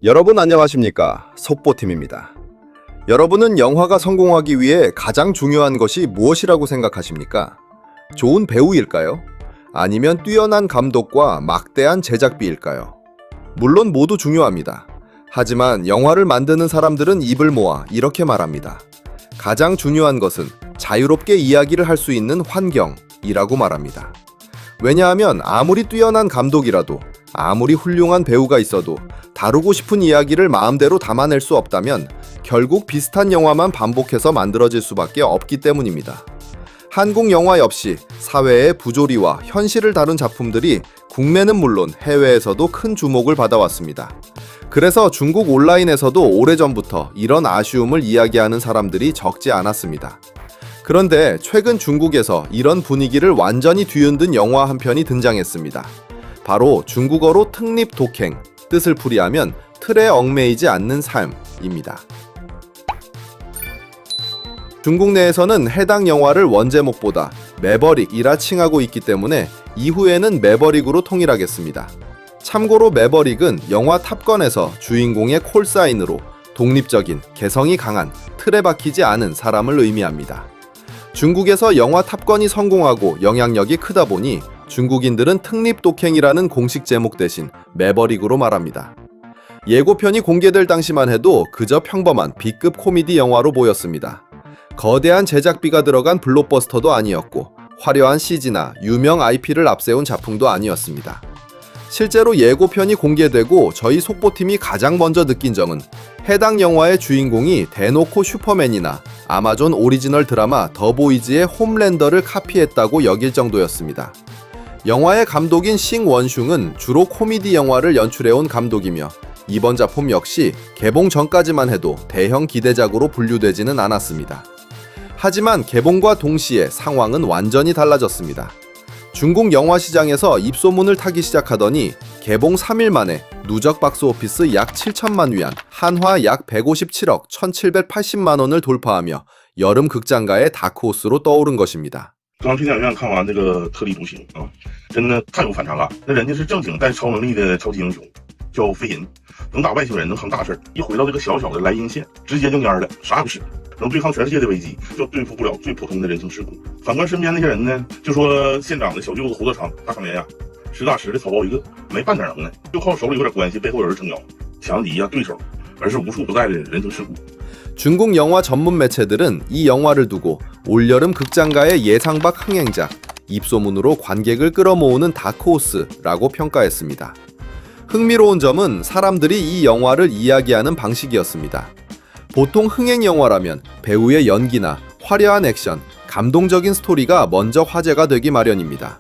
여러분 안녕하십니까? 속보팀입니다. 여러분은 영화가 성공하기 위해 가장 중요한 것이 무엇이라고 생각하십니까? 좋은 배우일까요? 아니면 뛰어난 감독과 막대한 제작비일까요? 물론 모두 중요합니다. 하지만 영화를 만드는 사람들은 입을 모아 이렇게 말합니다. 가장 중요한 것은 자유롭게 이야기를 할 수 있는 환경이라고 말합니다. 왜냐하면 아무리 뛰어난 감독이라도 아무리 훌륭한 배우가 있어도 다루고 싶은 이야기를 마음대로 담아낼 수 없다면 결국 비슷한 영화만 반복해서 만들어질 수밖에 없기 때문입니다. 한국 영화 역시 사회의 부조리와 현실을 다룬 작품들이 국내는 물론 해외에서도 큰 주목을 받아왔습니다. 그래서 중국 온라인에서도 오래전부터 이런 아쉬움을 이야기하는 사람들이 적지 않았습니다. 그런데 최근 중국에서 이런 분위기를 완전히 뒤흔든 영화 한 편이 등장했습니다. 바로 중국어로 특립독행, 뜻을 풀이하면 틀에 얽매이지 않는 삶입니다. 중국 내에서는 해당 영화를 원제목보다 매버릭이라 칭하고 있기 때문에 이후에는 매버릭으로 통일하겠습니다. 참고로 매버릭은 영화 탑건에서 주인공의 콜사인으로 독립적인, 개성이 강한, 틀에 박히지 않은 사람을 의미합니다. 중국에서 영화 탑건이 성공하고 영향력이 크다 보니 중국인들은 특립독행이라는 공식 제목 대신 매버릭으로 말합니다. 예고편이 공개될 당시만 해도 그저 평범한 B급 코미디 영화로 보였습니다. 거대한 제작비가 들어간 블록버스터도 아니었고 화려한 CG나 유명 IP를 앞세운 작품도 아니었습니다. 실제로 예고편이 공개되고 저희 속보팀이 가장 먼저 느낀 점은 해당 영화의 주인공이 대놓고 슈퍼맨이나 아마존 오리지널 드라마 더보이즈의 홈랜더를 카피했다고 여길 정도였습니다. 영화의 감독인 싱원슝은 주로 코미디 영화를 연출해온 감독이며 이번 작품 역시 개봉 전까지만 해도 대형 기대작으로 분류되지는 않았습니다. 하지만 개봉과 동시에 상황은 완전히 달라졌습니다. 중국 영화 시장에서 입소문을 타기 시작하더니 개봉 3일 만에 누적 박스오피스 약 7천만 위안, 한화 약 157억 1,780만 원을 돌파하며 여름 극장가의 다크호스로 떠오른 것입니다. 刚去电影院看完这个特立独行啊，真的太有反差了。那人家是正经带超能力的超级英雄，叫飞银，能打外星人，能成大事。一回到这个小小的莱茵县，直接就蔫了，啥也不是。能对抗全世界的危机，就对付不了最普通的人情世故。反观身边那些人呢，就说县长的小舅子胡德昌、大长脸呀，实打实的草包一个，没半点能耐，就靠手里有点关系，背后有人撑腰，强敌呀对手，而是无处不在的人情世故。 중국 영화 전문 매체들은 이 영화를 두고 올여름 극장가의 예상밖 흥행작, 입소문으로 관객을 끌어모으는 다크호스라고 평가했습니다. 흥미로운 점은 사람들이 이 영화를 이야기하는 방식이었습니다. 보통 흥행 영화라면 배우의 연기나 화려한 액션, 감동적인 스토리가 먼저 화제가 되기 마련입니다.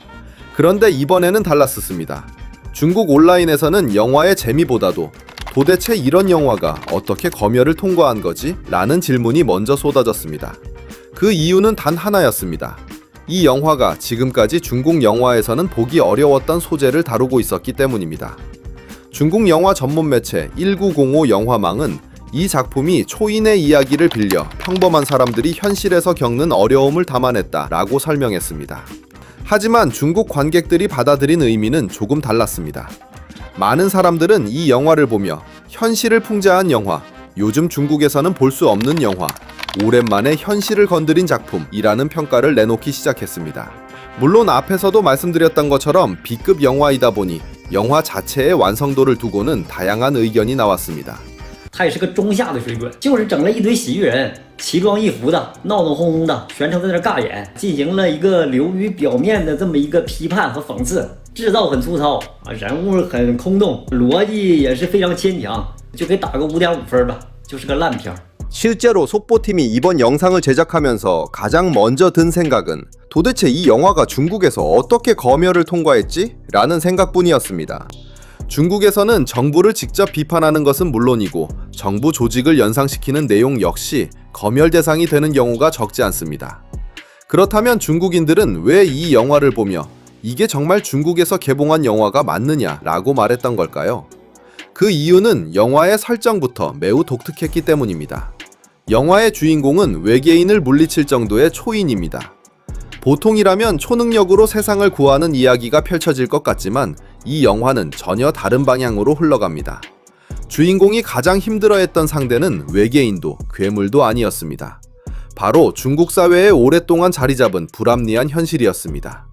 그런데 이번에는 달랐었습니다. 중국 온라인에서는 영화의 재미보다도 도대체 이런 영화가 어떻게 검열을 통과한 거지? 라는 질문이 먼저 쏟아졌습니다. 그 이유는 단 하나였습니다. 이 영화가 지금까지 중국 영화에서는 보기 어려웠던 소재를 다루고 있었기 때문입니다. 중국 영화 전문 매체 1905 영화망은 이 작품이 초인의 이야기를 빌려 평범한 사람들이 현실에서 겪는 어려움을 담아냈다라고 설명했습니다. 하지만 중국 관객들이 받아들인 의미는 조금 달랐습니다. 많은 사람들은 이 영화를 보며 현실을 풍자한 영화, 요즘 중국에서는 볼 수 없는 영화, 오랜만에 현실을 건드린 작품이라는 평가를 내놓기 시작했습니다. 물론 앞에서도 말씀드렸던 것처럼 B급 영화이다 보니 영화 자체의 완성도를 두고는 다양한 의견이 나왔습니다. 它也是个中下的水准，就是整了一堆喜剧人，奇装异服的，闹闹哄哄的，全程在那尬演，进行了一个流于表面的这么一个批判和讽刺，制造很粗糙啊，人物很空洞，逻辑也是非常牵强，就给打个5.5分吧，就是个烂片。 실제로 속보팀이 이번 영상을 제작하면서 가장 먼저 든 생각은 도대체 이 영화가 중국에서 어떻게 검열을 통과했지? 라는 생각뿐이었습니다. 중국에서는 정부를 직접 비판하는 것은 물론이고 정부 조직을 연상시키는 내용 역시 검열 대상이 되는 경우가 적지 않습니다. 그렇다면 중국인들은 왜 이 영화를 보며 이게 정말 중국에서 개봉한 영화가 맞느냐라고 말했던 걸까요? 그 이유는 영화의 설정부터 매우 독특했기 때문입니다. 영화의 주인공은 외계인을 물리칠 정도의 초인입니다. 보통이라면 초능력으로 세상을 구하는 이야기가 펼쳐질 것 같지만 이 영화는 전혀 다른 방향으로 흘러갑니다. 주인공이 가장 힘들어했던 상대는 외계인도 괴물도 아니었습니다. 바로 중국 사회에 오랫동안 자리 잡은 불합리한 현실이었습니다.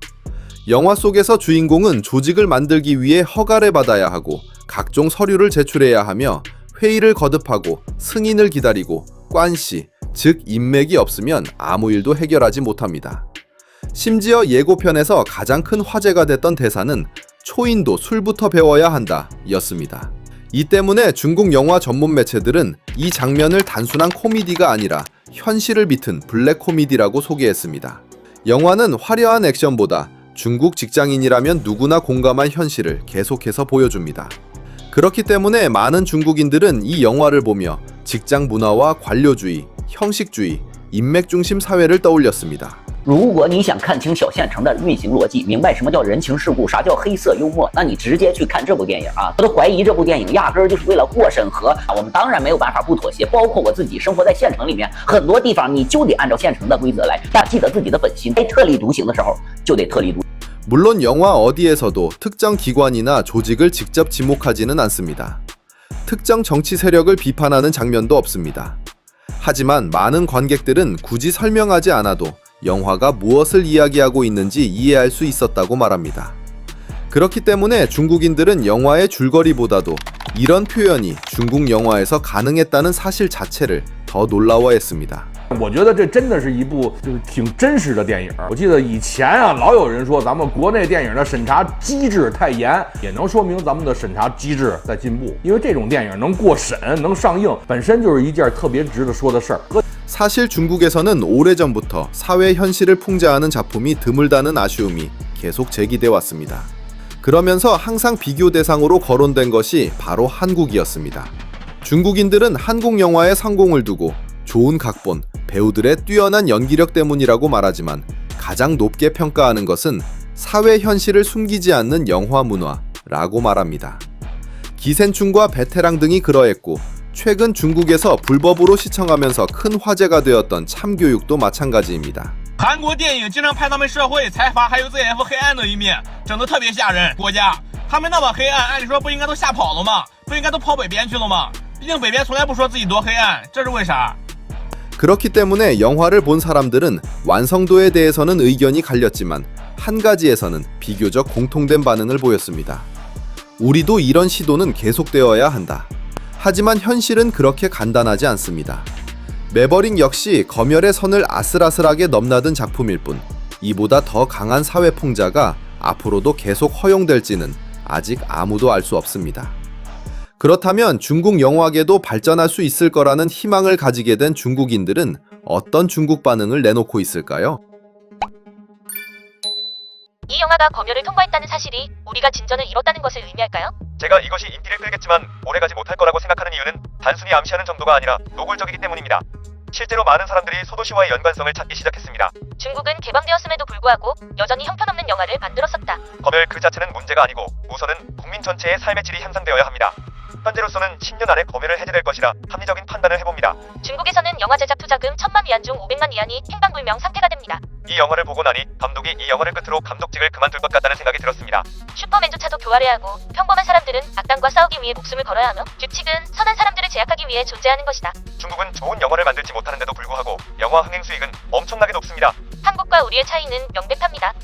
영화 속에서 주인공은 조직을 만들기 위해 허가를 받아야 하고 각종 서류를 제출해야 하며 회의를 거듭하고 승인을 기다리고 관시, 즉 인맥이 없으면 아무 일도 해결하지 못합니다. 심지어 예고편에서 가장 큰 화제가 됐던 대사는 초인도 술부터 배워야 한다 였습니다. 이 때문에 중국 영화 전문 매체들은 이 장면을 단순한 코미디가 아니라 현실을 비튼 블랙 코미디라고 소개했습니다. 영화는 화려한 액션보다 중국 직장인이라면 누구나 공감할 현실을 계속해서 보여줍니다. 그렇기 때문에 많은 중국인들은 이 영화를 보며 직장 문화와 관료주의, 형식주의, 인맥 중심 사회를 떠올렸습니다. 如果你想看清小县城的运行逻辑，明白什么叫人情世故，啥叫黑色幽默，那你直接去看这部电影啊！我都怀疑这部电影压根儿就是为了过审核啊！我们当然没有办法不妥协，包括我自己生活在县城里面，很多地方你就得按照县城的规则来，但记得自己的本心。该特立独行的时候就得特立独行。 물론 영화 어디에서도 특정 기관이나 조직을 직접 지목하지는 않습니다. 특정 정치 세력을 비판하는 장면도 없습니다. 하지만 많은 관객들은 굳이 설명하지 않아도 영화가 무엇을 이야기하고 있는지 이해할 수 있었다고 말합니다. 그렇기 때문에 중국인들은 영화의 줄거리보다도 이런 표현이 중국 영화에서 가능했다는 사실 자체를 더 놀라워했습니다. 我觉得这真的是一部就是挺真实的电影。我记得以前啊，老有人说咱们国内电影的审查机制太严，也能说明咱们的审查机制在进步。因为这种电影能过审、能上映，本身就是一件特别值得说的事儿。 사실 중국에서는 오래전부터 사회 현실을 풍자하는 작품이 드물다는 아쉬움이 계속 제기돼 왔습니다. 그러면서 항상 비교 대상으로 거론된 것이 바로 한국이었습니다. 중국인들은 한국 영화의 성공을 두고 좋은 각본, 배우들의 뛰어난 연기력 때문이라고 말하지만 가장 높게 평가하는 것은 사회 현실을 숨기지 않는 영화 문화라고 말합니다. 기생충과 베테랑 등이 그러했고 최근 중국에서 불법으로 시청하면서 큰 화제가 되었던 참교육도 마찬가지입니다. 韩国电影经常拍他们社会、财阀还有 ZF 黑暗的一面，整得特别吓人。国家他们那么黑暗，按理说不应该都吓跑了吗？不应该都跑北边去了吗？毕竟北边从来不说自己多黑暗，这是为啥？ 그렇기 때문에 영화를 본 사람들은 완성도에 대해서는 의견이 갈렸지만 한 가지에서는 비교적 공통된 반응을 보였습니다. 우리도 이런 시도는 계속되어야 한다. 하지만 현실은 그렇게 간단하지 않습니다. 매버릭 역시 검열의 선을 아슬아슬하게 넘나든 작품일 뿐 이보다 더 강한 사회 풍자가 앞으로도 계속 허용될지는 아직 아무도 알 수 없습니다. 그렇다면 중국 영화계도 발전할 수 있을 거라는 희망을 가지게 된 중국인들은 어떤 중국 반응을 내놓고 있을까요? 이 영화가 검열을 통과했다는 사실이 우리가 진전을 이뤘다는 것을 의미할까요? 제가 이것이 인기를 끌겠지만 오래가지 못할 거라고 생각하는 이유는 단순히 암시하는 정도가 아니라 노골적이기 때문입니다. 실제로 많은 사람들이 소도시와의 연관성을 찾기 시작했습니다. 중국은 개방되었음에도 불구하고 여전히 형편없는 영화를 만들었었다. 검열 그 자체는 문제가 아니고 우선은 국민 전체의 삶의 질이 향상되어야 합니다. 현재로서는 10년 안에 검열을 해제될 것이라 합리적인 판단을 해봅니다. 중국에서는 영화 제작 투자금 1000만 위안 중 500만 위안이 행방불명 상태가 됩니다. 이 영화를 보고 나니 감독이 이 영화를 끝으로 감독직을 그만둘 것 같다는 생각이 들었습니다. 슈퍼맨조차도 교활해야 하고 평범한 사람들은 악당과 싸우기 위해 목숨을 걸어야 하며 규칙은 선한 사람들을 제약하기 위해 존재하는 것이다. 중국은 좋은 영화를 만들지 못하는데도 불구하고 영화 흥행 수익은 엄청나게 높습니다. 한국과 우리의 차이는 명백합니다.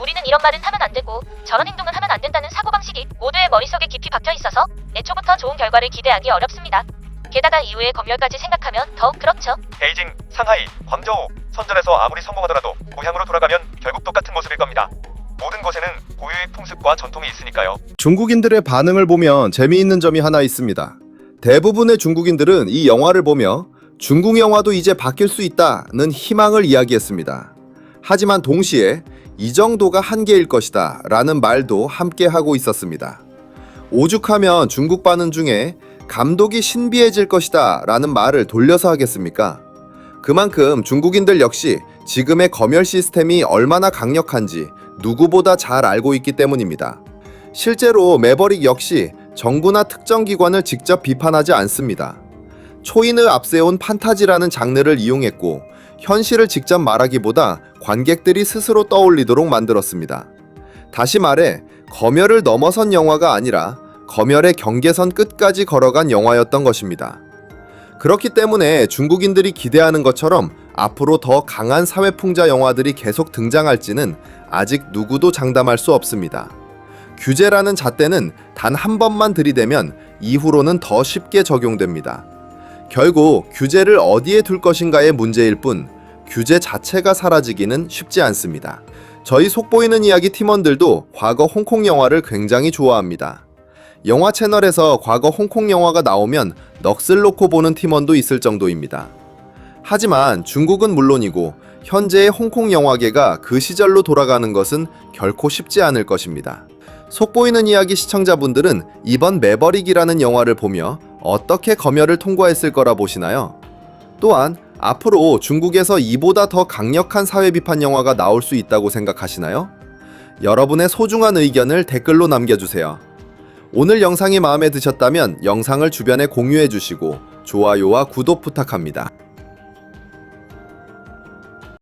우리는 이런 말은 하면 안 되고 저런 행동은 하면 안 된다는 사고방식이 모두의 머릿속에 깊이 박혀 있어서 애초부터 좋은 결과를 기대하기 어렵습니다. 게다가 이후의 검열까지 생각하면 더욱 그렇죠. 베이징, 상하이, 광저우, 선전에서 아무리 성공하더라도 고향으로 돌아가면 결국 똑같은 모습일 겁니다. 모든 곳에는 고유의 풍습과 전통이 있으니까요. 중국인들의 반응을 보면 재미있는 점이 하나 있습니다. 대부분의 중국인들은 이 영화를 보며 중국 영화도 이제 바뀔 수 있다는 희망을 이야기했습니다. 하지만 동시에 이 정도가 한계일 것이다 라는 말도 함께 하고 있었습니다. 오죽하면 중국 반응 중에 감독이 신비해질 것이다 라는 말을 돌려서 하겠습니까? 그만큼 중국인들 역시 지금의 검열 시스템이 얼마나 강력한지 누구보다 잘 알고 있기 때문입니다. 실제로 매버릭 역시 정부나 특정 기관을 직접 비판하지 않습니다. 초인을 앞세운 판타지라는 장르를 이용했고 현실을 직접 말하기보다 관객들이 스스로 떠올리도록 만들었습니다. 다시 말해 검열을 넘어선 영화가 아니라 검열의 경계선 끝까지 걸어간 영화였던 것입니다. 그렇기 때문에 중국인들이 기대하는 것처럼 앞으로 더 강한 사회풍자 영화들이 계속 등장할지는 아직 누구도 장담할 수 없습니다. 규제라는 잣대는 단 한 번만 들이대면 이후로는 더 쉽게 적용됩니다. 결국 규제를 어디에 둘 것인가의 문제일 뿐 규제 자체가 사라지기는 쉽지 않습니다. 저희 속보이는 이야기 팀원들도 과거 홍콩 영화를 굉장히 좋아합니다. 영화 채널에서 과거 홍콩 영화가 나오면 넋을 놓고 보는 팀원도 있을 정도입니다. 하지만 중국은 물론이고 현재의 홍콩 영화계가 그 시절로 돌아가는 것은 결코 쉽지 않을 것입니다. 속보이는 이야기 시청자분들은 이번 매버릭이라는 영화를 보며 어떻게 검열을 통과했을 거라 보시나요? 또한 앞으로 중국에서 이보다 더 강력한 사회 비판 영화가 나올 수 있다고 생각하시나요? 여러분의 소중한 의견을 댓글로 남겨주세요. 오늘 영상이 마음에 드셨다면 영상을 주변에 공유해 주시고 좋아요와 구독 부탁합니다.